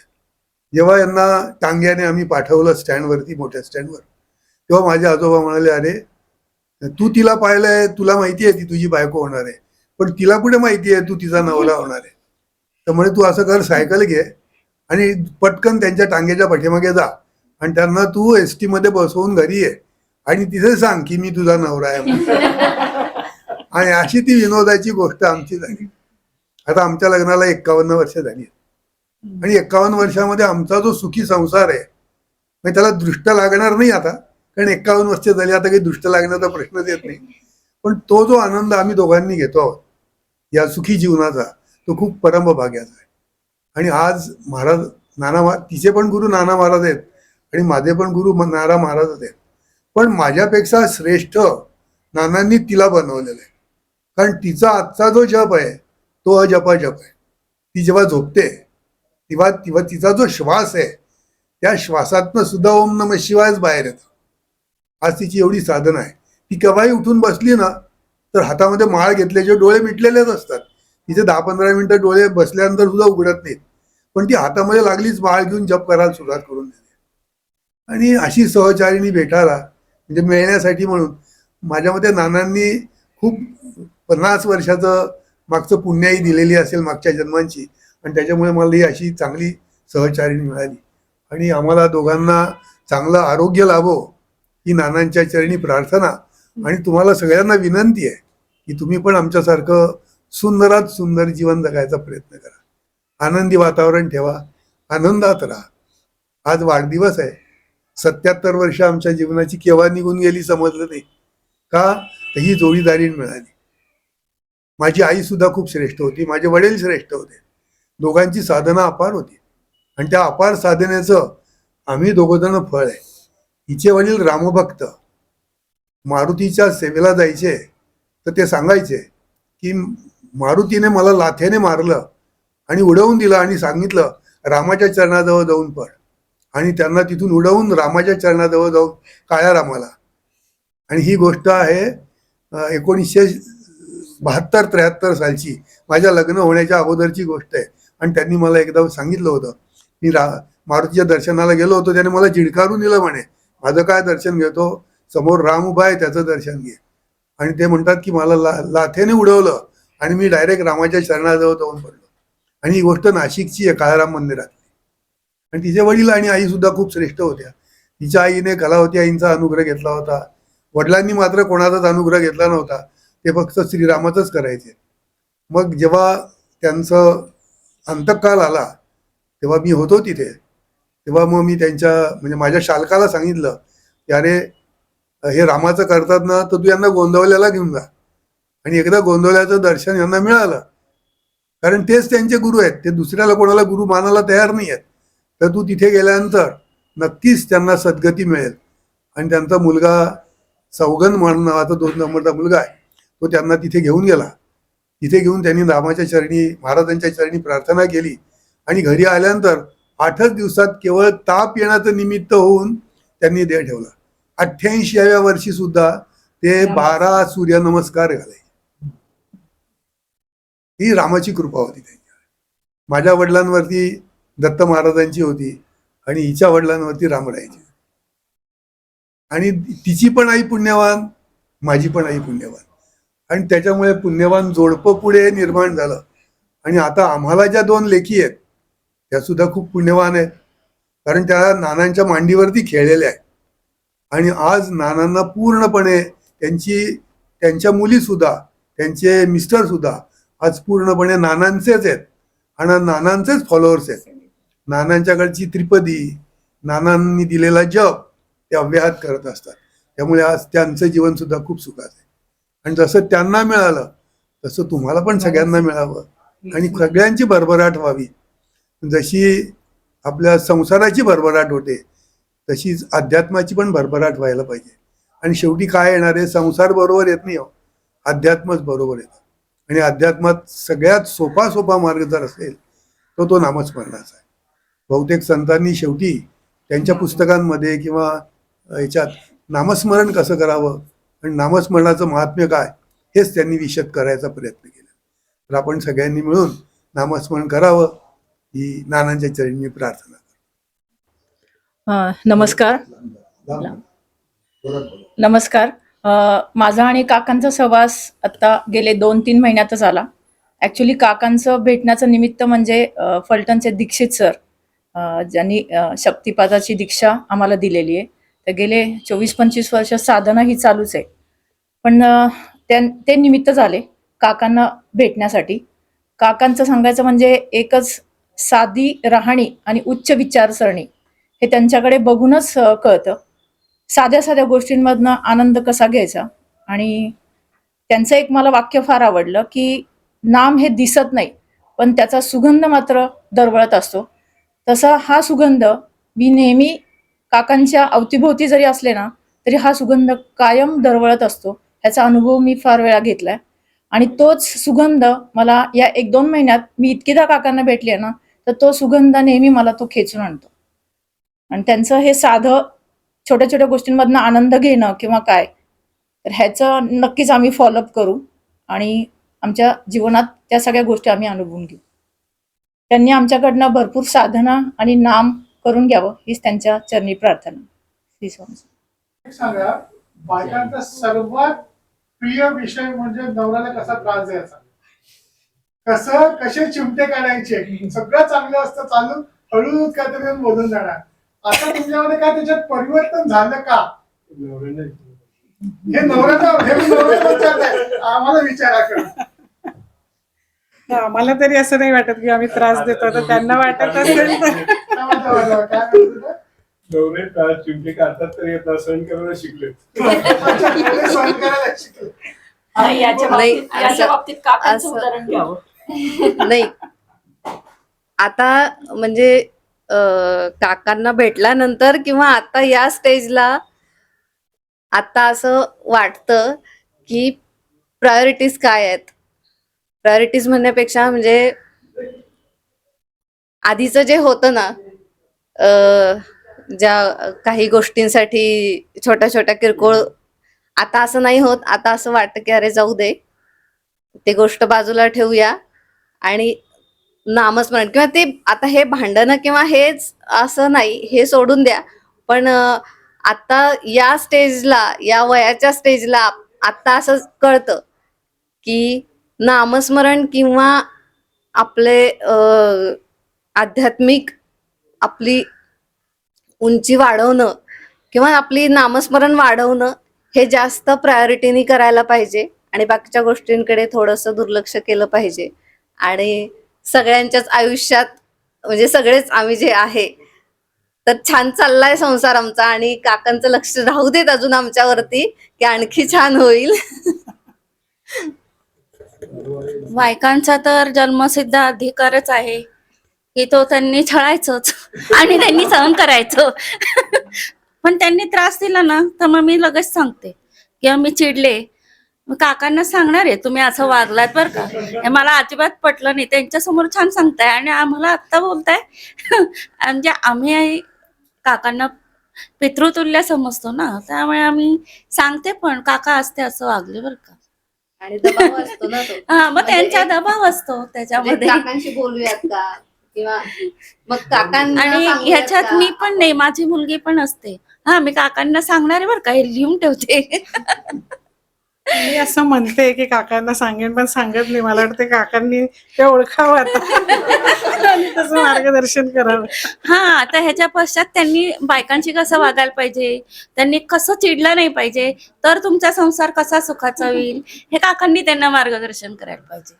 जेव्हा यांना टांग्याने आम्ही पाठवलं स्टँडवरती, मोठ्या स्टँडवर, तेव्हा माझे आजोबा म्हणाले अरे तू तिला पाहिलंय, तुला माहिती आहे ती तुझी बायको होणार आहे, पण तिला कुठे माहिती आहे तू तिचा नवरा होणार आहे. तर म्हणे तू असं कर, सायकल घे आणि पटकन त्यांच्या टांग्याच्या पाठीमागे जा आणि त्यांना तू एस टी मध्ये बसवून घरी ये आणि तिथे सांग की मी तुझा नवरा आहे म्हणून. आणि अशी ती विनोदाची गोष्ट आमची झाली. आता आमच्या लग्नाला 51 वर्ष झाली आणि 51 वर्षामध्ये आमचा जो सुखी संसार आहे म्हणजे त्याला दृष्ट लागणार नाही आता, कारण 51 वर्ष झाली आता काही दृष्ट लागण्याचा प्रश्नच येत नाही. पण तो जो आनंद आम्ही दोघांनी घेतो आहोत या सुखी जीवनाचा, तो खूप परमभाग्याचा आहे. आणि आज महाराज तिचे पण गुरु नाना महाराज आहेत आणि माझे पण गुरु नाना महाराजच आहेत. पण माझ्यापेक्षा श्रेष्ठ नानांनी तिला बनवलेलं आहे. कारण तिचा आजचा जो जप आहे तो अजपा जप आहे. ती जेव्हा झोपते तेव्हा तिचा जो श्वास आहे त्या श्वासातनं सुद्धा ओम नमः शिवायच बाहेर येतं. आज तिची एवढी साधना आहे. ती केव्हाही उठून बसली ना तर हातामध्ये माळ घेतल्याचे डोळे मिटलेलेच असतात. तिचे 10-15 मिनिटं डोळे बसल्यानंतर सुद्धा उघडत नाहीत, पण ती हातामध्ये लागलीच माळ घेऊन जप करायला सुरुवात करून देते. आणि अशी सहचारिणी भेटायला म्हणजे मिळण्यासाठी म्हणून माझ्या मते नानांनी खूप 50 वर्षाचं मागचं पुण्याही दिलेली असेल मागच्या जन्मांची, आणि त्याच्यामुळे मला ही अशी चांगली सहचारिणी मिळाली. आणि आम्हाला दोघांना चांगलं आरोग्य लाभो ही नानांच्या चरणी प्रार्थना. आणि तुम्हाला सगळ्यांना विनंती आहे की तुम्ही पण आमच्यासारखं सुंदरात सुंदर जीवन जगायचा प्रयत्न करा. आनंदी वातावरण ठेवा, आनंदात राहा. आज वाढदिवस आहे. 77 वर्ष आमच्या जीवनाची केव्हा निघून गेली समजलं नाही का, तर ही जोडीदारी मिळाली. माझी आई सुद्धा खूप श्रेष्ठ होती, माझे वडील श्रेष्ठ होते. दोघांची साधना अपार होती आणि त्या अपार साधनेचं आम्ही दोघंजण फळ आहे. हिचे वडील रामभक्त मारुतीच्या सेवेला जायचे तर ते सांगायचे की मारुतीने मला लाथेने मारलं आणि उडवून दिलं आणि सांगितलं रामाच्या चरणाजवळ जाऊन पड. आणि त्यांना तिथून उडवून रामाच्या चरणाजवळ जाऊन काळ्या रामाला. आणि ही गोष्ट आहे 1972-73 सालची, माझ्या लग्न होण्याच्या अगोदरची गोष्ट आहे. आणि त्यांनी मला एकदा सांगितलं होतं, मी मारुतीच्या दर्शनाला गेलो होतो, त्याने मला झिडकारून दिलं म्हणे, माझं काय दर्शन घेतो, समोर राम उभा आहे त्याचं दर्शन घे. आणि ते म्हणतात की मला लाथेने उडवलं आणि मी डायरेक्ट रामाच्या चरणाजवळ जाऊन पडलो. आणि ही गोष्ट नाशिकची आहे, काळाराम मंदिरातली. आणि तिचे वडील आणि आई सुद्धा खूप श्रेष्ठ होत्या. तिच्या आईने कलावती आईंचा अनुग्रह घेतला होता. वडिलांनी मात्र कोणाचाच अनुग्रह घेतला नव्हता, ते फक्त श्रीरामाचंच करायचे. मग जेव्हा त्यांचं अंतकाल आला तेव्हा मी होतो तिथे. तेव्हा मग मी त्यांच्या म्हणजे माझ्या शालकाला सांगितलं की अरे हे रामाचं करतात ना तर तू यांना गोंदवल्याला घेऊन जा. आणि एकदा गोंदवल्याचं दर्शन यांना मिळालं, कारण तेच त्यांचे गुरु आहेत, ते दुसऱ्याला कोणाला गुरु मानायला तयार नाही आहेत. तर तू तिथे गेल्यानंतर नक्कीच त्यांना सद्गती मिळेल. आणि त्यांचा मुलगा सौगंध म्हणून नावाचा 2 नंबरचा मुलगा आहे, तो त्यांना तिथे घेऊन गेला. तिथे घेऊन त्यांनी रामाच्या चरणी महाराजांच्या चरणी प्रार्थना केली. आणि घरी आल्यानंतर 8च दिवसात केवळ ताप येण्याचं निमित्त होऊन त्यांनी देह ठेवला. 88व्या वर्षी सुद्धा ते 12 सूर्यनमस्कार घालायचे. ही रामाची कृपा होती त्यांच्यावर. माझ्या वडिलांवरती दत्त महाराजांची होती आणि हिच्या वडिलांवरती रामरायाची. आणि तिची पण आई पुण्यवान, माझी पण आई पुण्यवान. आणि त्याच्यामुळे पुण्यवान जोडपं पुढे निर्माण झालं. आणि आता आम्हाला ज्या 2 लेकी आहेत त्या सुद्धा खूप पुण्यवान आहेत, कारण त्या नानांच्या मांडीवरती खेळलेल्या आहेत. आणि आज नानांना पूर्णपणे त्यांच्या मुली सुद्धा, त्यांचे मिस्टर सुद्धा आज पूर्णपणे नानांचेच आहेत आणि नानांचेच फॉलोअर्स आहेत. नानांच्याकडची त्रिपदी, नानांनी दिलेला जप ते अव्याहत करत असतात. त्यामुळे आज त्यांचं जीवन सुद्धा खूप सुखाचं आहे. आणि जसं त्यांना मिळालं तसं तुम्हाला पण सगळ्यांना मिळावं आणि सगळ्यांची भरभराट व्हावी. जशी आपल्या संसाराची भरभराट होते तशीच अध्यात्माची पण भरभराट व्हायला पाहिजे. आणि शेवटी काय येणार आहे, संसार बरोबर येत नाही हो, अध्यात्मच बरोबर येतं. आणि अध्यात्मात सगळ्यात सोपा मार्ग जर असेल तो नामस्मरणाचा आहे. बहुतेक संतांनी शेवटी त्यांच्या पुस्तकांमध्ये किंवा याच्यात नामस्मरण कसं करावं आणि नामस्मरणाचं महात्म्य काय हेच त्यांनी विशद करायचा प्रयत्न केला. तर आपण सगळ्यांनी मिळून नामस्मरण करावं ही नानांच्या चरणी प्रार्थना. नमस्कार. माझा आणि काकांचा सहवास आता गेले 2-3 महिन्यातच आला. ॲक्च्युली काकांचं भेटण्याचं निमित्त म्हणजे फलटणचे दीक्षित सर ज्यांनी शक्तिपादाची दीक्षा आम्हाला दिलेली आहे. तर गेले 24-25 वर्ष साधना ही चालूच आहे. पण ते निमित्त झाले काकांना भेटण्यासाठी. काकांचं सांगायचं म्हणजे एकच साधी राहणी आणि उच्च विचारसरणी हे त्यांच्याकडे बघूनच कळतं. साध्या साध्या गोष्टींमधनं आनंद कसा घ्यायचा. आणि त्यांचं एक मला वाक्य फार आवडलं की नाम हे दिसत नाही पण त्याचा सुगंध मात्र दरवळत असतो. तसा हा सुगंध मी नेहमी काकांच्या अवतीभोवती जरी असले ना तरी हा सुगंध कायम दरवळत असतो. ह्याचा अनुभव मी फार वेळा घेतलाय. आणि तोच सुगंध मला या 1-2 महिन्यात मी इतकीदा काकांना भेटले ना तर तो सुगंध नेहमी मला तो खेचून आणतो. आणि त्यांचं हे साधं छोट्या छोट्या गोष्टींमधनं आनंद घेणं किंवा काय तर ह्याचं नक्कीच आम्ही फॉलोअप करू आणि आमच्या जीवनात त्या सगळ्या गोष्टी आम्ही अनुभवून घेऊ. त्यांनी आमच्याकडनं भरपूर साधना आणि नाम करून घ्यावं हीच त्यांच्या चरणी प्रार्थना. श्री स्वामी. सांगा, बायकांचा सर्वात प्रिय विषय म्हणजे नवऱ्याला कसा त्रास द्यायचा, कसे चिमटे काढायचे, सगळं चांगलं असतं चालू, हळूहळू काहीतरी बोलून जाणार. आता तुमच्यामध्ये काय त्याच्यात परिवर्तन झालं का? हे नवऱ्याचा आम्हाला विचारा करा. आम्हाला तरी असं नाही वाटत की आम्ही त्रास देतो, तर त्यांना वाटत असेल तर नवरे चिमटे काढतात तरी आता सहन करायला शिकले. सहन करायला शिकले. याच्या बाबतीत काकांचं उदाहरण घ्यावं. नाही, आता म्हणजे काकांना भेटल्यानंतर किंवा आता या स्टेजला आता असं वाटतं की प्रायोरिटीज काय आहेत. प्रायोरिटीज म्हणण्यापेक्षा म्हणजे आधीचं जे होतं ना, ज्या काही गोष्टींसाठी छोट्या छोट्या किरकोळ, आता असं नाही होत. आता असं वाटतं की अरे जाऊ दे, ते गोष्ट बाजूला ठेवूया आणि नामस्मरण किंवा ते आता हे भांडणं किंवा हेच असं नाही, हे सोडून द्या. पण आता या स्टेजला, या वयाच्या स्टेजला आता असं कळतं की नामस्मरण किंवा आपले आध्यात्मिक आपली उंची वाढवणं किंवा आपली नामस्मरण वाढवणं हे जास्त प्रायोरिटीनी करायला पाहिजे आणि बाकीच्या गोष्टींकडे थोडंसं दुर्लक्ष केलं पाहिजे. आणि सगळ्यांच्याच आयुष्यात म्हणजे सगळेच आम्ही जे आहे तर छान चाललाय संसार आमचा आणि काकांचं लक्ष राहू देत अजून आमच्यावरती की आणखी छान होईल. बायकांचा तर जन्मसिद्ध अधिकारच आहे की तो त्यांनी छळायचंच आणि त्यांनी सहन करायचं. पण त्यांनी त्रास दिला ना तर मग मी लगेच सांगते किंवा मी चिडले, मग काकांना सांगणार आहे तुम्ही असं वागलात बरं का, हे मला अजिबात पटलं नाही. त्यांच्यासमोर छान सांगताय आणि आम्हाला आत्ता बोलताय. म्हणजे आम्ही काकांना पितृतुल्य समजतो ना, त्यामुळे आम्ही सांगते पण काका असते असं वागले बरं का. आणि दबाव असतो ना तो. हा, मग त्यांचा दबाव असतो त्याच्यामध्ये. काकांशी बोलूयात का किंवा मग काकांना आणि सांगूयात ह्याच्यात का? मी पण नाही, माझी मुलगी पण असते. हा, मी काकांना सांगणार आहे बरं का, हे लिहून ठेवते. मी असं म्हणते की काकांना सांगेन पण सांगत नाही. मला वाटतं काकांनी ते ओळखावं आता आणि तसं मार्गदर्शन करावं. हा, तर ह्याच्या पश्चात त्यांनी बायकांशी कसं वागायला पाहिजे, त्यांनी कसं चिडलं नाही पाहिजे, तर तुमचा संसार कसा सुखाचा होईल, हे काकांनी त्यांना मार्गदर्शन करायला पाहिजे.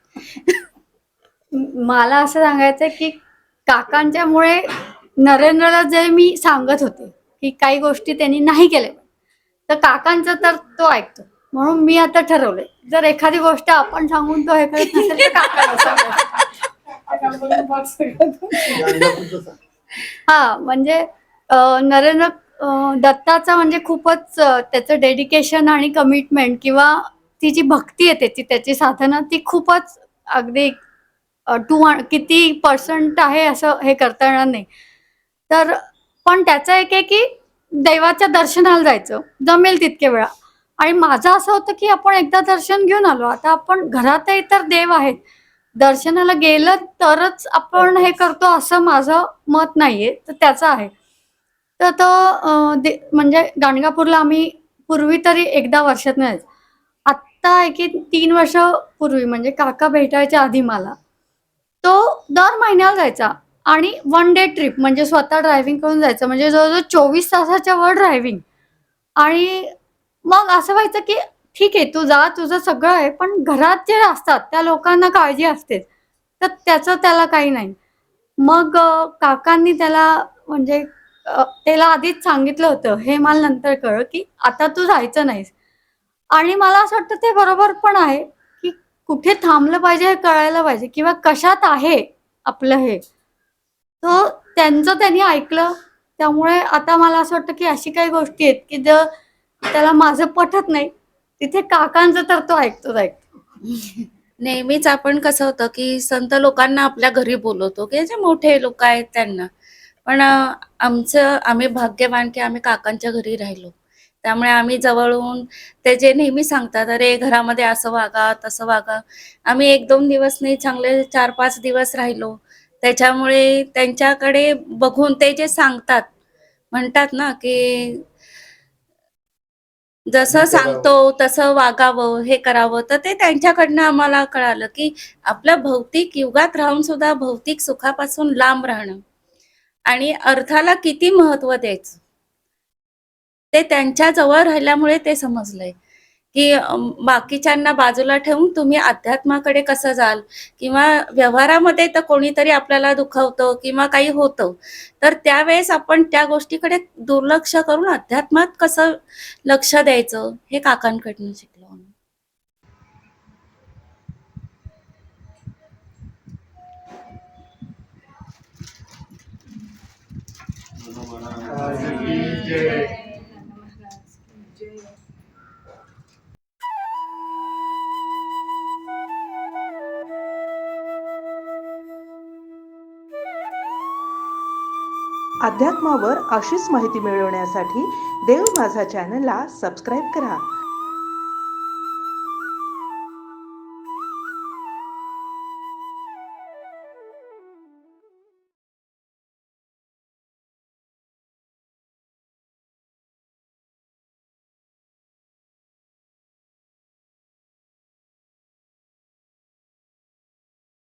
मला असं सांगायचं की काकांच्यामुळे नरेंद्रला जे मी सांगत होते की काही गोष्टी त्यांनी नाही केल्या तर काकांचं तर तो ऐकतो. म्हणून मी आता ठरवलंय जर एखादी गोष्ट आपण सांगून तो हे करत नसेल तर काकाला सांगायचं. हा, म्हणजे नरेंद्र दत्ताचा म्हणजे खूपच त्याचं डेडिकेशन आणि कमिटमेंट किंवा ती जी भक्ती आहे त्याची साधना ती खूपच अगदी किती पर्सेंट आहे असं हे करता येणार नाही. तर पण त्याचं एक आहे की देवाच्या दर्शनाला जायचं जमेल तितके वेळा. आणि माझं असं होतं की आपण एकदा दर्शन घेऊन आलो, आता आपण घरातही तर देव आहेत, दर्शनाला गेलं तरच आपण हे करतो असं माझं मत नाहीये. तर त्याचं आहे. तर तो म्हणजे गाणगापूरला आम्ही पूर्वी तरी एकदा वर्षात नाही, आत्ता आहे की 3 वर्ष पूर्वी म्हणजे काका भेटायच्या आधी मला तो दर महिन्याला जायचा आणि 1 डे ट्रिप म्हणजे स्वतः ड्रायव्हिंग करून जायचं, म्हणजे जवळजवळ 24 तासाच्या वर ड्रायव्हिंग. आणि मग असं व्हायचं की ठीक आहे, तू जा, तुझं सगळं आहे, पण घरात जे असतात त्या लोकांना काळजी असतेच, तर त्याचं त्याला काही नाही. मग काकांनी त्याला म्हणजे त्याला आधीच सांगितलं होतं, हे मला नंतर कळलं, की आता तू जायचं नाहीस. आणि मला असं वाटतं ते बरोबर पण आहे, की कुठे थांबलं पाहिजे हे कळायला पाहिजे किंवा कशात आहे आपलं हे. तो त्यांचं त्यांनी ऐकलं. त्यामुळे आता मला असं वाटतं, की अशी काही गोष्टी आहेत, की जर त्याला माझं पटत नाही, तिथे काकांचं तर तो ऐकतोच ऐकतो. नेहमीच आपण कसं होतं की संत लोकांना आपल्या घरी बोलवतो की जे मोठे लोक आहेत त्यांना. पण आम्ही भाग्यवान की आम्ही काकांच्या घरी राहिलो. त्यामुळे आम्ही जवळून ते जे नेहमी सांगतात, अरे घरामध्ये असं वागा, तसं वागा. आम्ही 1-2 दिवस नाही, चांगले 4-5 दिवस राहिलो. त्याच्यामुळे त्यांच्याकडे बघून ते जे सांगतात, म्हणतात ना की जसं सांगतो तसं वागावं, हे करावं. तर ते त्यांच्याकडनं आम्हाला कळालं, की आपल्या भौतिक युगात राहून सुद्धा भौतिक सुखापासून लांब राहणं आणि अर्थाला किती महत्त्व द्यायचं. ते त्यांच्या जवळ राहिल्यामुळे ते समजलंय, की बाकीच्यांना बाजूला ठेवून तुम्ही अध्यात्माकडे कसं जाल किंवा व्यवहारामध्ये तर कोणीतरी आपल्याला दुखावतं किंवा काही होतं, तर त्यावेळेस आपण त्या गोष्टीकडे दुर्लक्ष करून अध्यात्मात कसं लक्ष द्यायचं, हे काकांकडनं शिकलो आम्ही. अध्यात्मावर अशीच माहिती मिळवण्यासाठी देव माझा चॅनलला सबस्क्राईब करा.